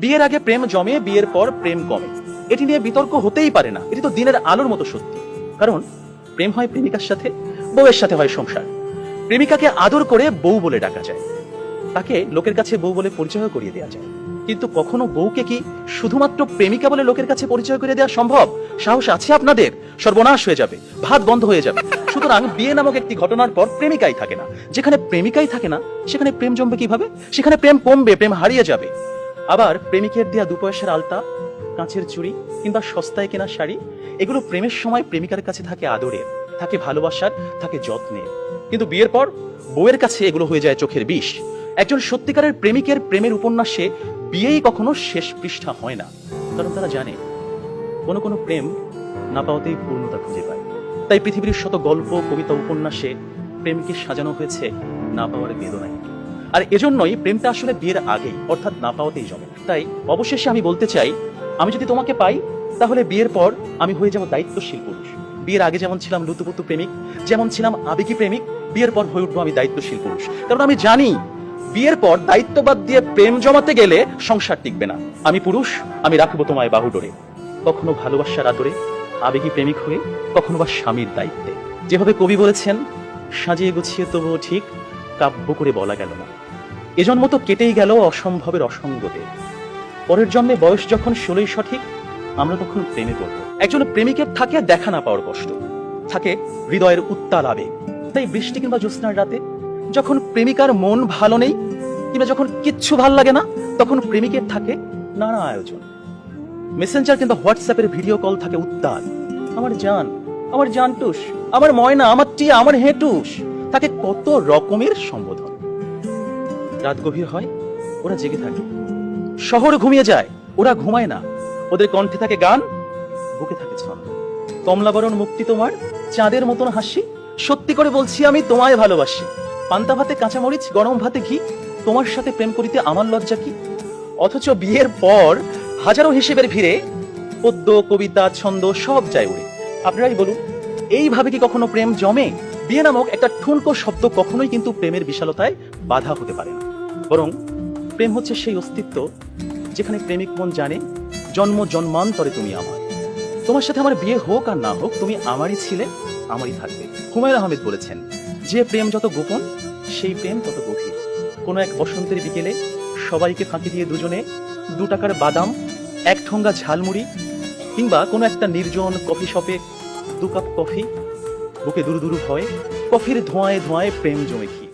বিয়ের আগে প্রেম জমে, বিয়ের পর প্রেম কমে, এটি নিয়ে বিতর্ক হতেই পারে না। এটি তো দিনের আলোর মতো সত্যি। কারণ প্রেম হয় প্রেমিকার সাথে, বউয়ের সাথে হয় সংসার। প্রেমিকাকে আদর করে বউ বলে ডাকা যায়, তাকে লোকের কাছে বউ বলে পরিচয় করিয়ে দেওয়া যায়। কিন্তু কখনো বউকে কি শুধুমাত্র প্রেমিকা বলে লোকের কাছে পরিচয় করে দেওয়া সম্ভব? সাহস আছে আপনাদের? সর্বনাশ হয়ে যাবে, ভাত বন্ধ হয়ে যাবে। সুতরাং বিয়ে নামক একটি ঘটনার পর প্রেমিকাই থাকে না। যেখানে প্রেমিকাই থাকে না, সেখানে প্রেম জমবে কিভাবে? সেখানে প্রেম কমবে, প্রেম হারিয়ে যাবে। আবার প্রেমিকের দেয়া 2 পয়সার আলতা, কাঁচের চুড়ি কিংবা সস্তায় কেনা শাড়ি, এগুলো প্রেমের সময় প্রেমিকার কাছে থাকে আদরের, থাকে ভালোবাসার, থাকে যত্নের। কিন্তু বিয়ের পর বউয়ের কাছে এগুলো হয়ে যায় চোখের বিষ। একজন সত্যিকারের প্রেমিকের প্রেমের উপন্যাসে বিয়েই কখনো শেষ পৃষ্ঠা হয় না। কারণ তারা জানে কোনো কোনো প্রেম না পাওয়াতেই পূর্ণতা খুঁজে পায়। তাই পৃথিবীর শত গল্প, কবিতা, উপন্যাসে প্রেমকে সাজানো হয়েছে না পাওয়ার বেদনায়। আর এজন্যই প্রেমটা আসলে বিয়ের আগেই, অর্থাৎ না পাওয়াতেই জমে। তাই অবশেষে আমি বলতে চাই, আমি যদি তোমাকে পাই তাহলে বিয়ের পর আমি হয়ে যাব দায়িত্বশীল পুরুষ। বিয়ের আগে যেমন ছিলাম লুতুপুতু প্রেমিক, যেমন ছিলাম আবেগী প্রেমিক, বিয়ের পর হয়ে উঠবো আমি দায়িত্বশীল পুরুষ। কারণ আমি জানি বিয়ের পর দায়িত্ববাদ দিয়ে প্রেম জমাতে গেলে সংসার টিকবে না। আমি পুরুষ, আমি রাখবো তোমায় বাহুডোরে, কখনো ভালোবাসার আদরে, আবেগী প্রেমিক হয়ে, কখনো বা স্বামীর দায়িত্বে। যেভাবে কবি বলেছেন, সাজিয়ে গুছিয়ে তবুও ঠিক কাব্য করে বলা গেল না। এ জন্ম তো কেটেই গেল অসম্ভবের অসঙ্গতে। পরের জন্মে বয়স যখন 16ই সঠিক, আমরা তখন প্রেমে পড়ব। একজন প্রেমিকের থাকে দেখা না পাওয়ার কষ্ট, থাকে হৃদয়ের উত্তাল আবেগ। তাই বৃষ্টি কিংবা জ্যোৎস্নার রাতে যখন প্রেমিকার মন ভালো নেই, কিংবা যখন কিচ্ছু ভাল লাগে না, তখন প্রেমিকের থাকে নানা আয়োজন। মেসেঞ্জার কিংবা হোয়াটসঅ্যাপের ভিডিও কল থাকে উত্তাল। আমার জান, আমার জানটুস, আমার ময়না, আমার টিয়া, আমার হেটুস, তাকে কত রকমের সম্বোধন। রাত গভীর হয়, ওরা জেগে থাকে। শহর ঘুমিয়ে যায়, ওরা ঘুমায় না। ওদের কণ্ঠে থাকে গান, বুকে থাকে ছন্দ। কমলাবরণ মুক্তি তোমার, চাঁদের মতন হাসি, সত্যি করে বলছি আমি তোমায় ভালোবাসি। পান্তা ভাতে কাঁচামরিচ, গরম ভাতে ঘি, তোমার সাথে প্রেম করিতে আমার লজ্জা কি। অথচ বিয়ের পর হাজারো হিসেবের ভিড়ে পদ্য, কবিতা, ছন্দ সব যায় উড়ে। আপনারাই বলুন, এইভাবে কি কখনো প্রেম জমে? বিয়ে নামক একটা ঠুনকো শব্দ কখনোই কিন্তু প্রেমের বিশালতায় বাধা হতে পারে না। বরং প্রেম হচ্ছে সেই অস্তিত্ব যেখানে প্রেমিক মন জানে জন্ম জন্মান্তরে তুমি আমার। তোমার সাথে আমার বিয়ে হোক আর না হোক, তুমি আমারই ছিলে, আমারই থাকবে। হুমায়ুন আহমেদ বলেছেন, যে প্রেম যত গোপন, সেই প্রেম তত গভীর। কোনো এক বসন্তের বিকেলে সবাইকে ফাঁকি দিয়ে দুজনে 2 টাকার বাদাম, 1 ঠোঙ্গা ঝালমুড়ি, কিংবা কোনো একটা নির্জন কফি শপে 2 কাপ কফি, বুকে দুরু দুরু ভয়, কফির ধোঁয়ায় ধোঁয়ায় প্রেম জমে কি।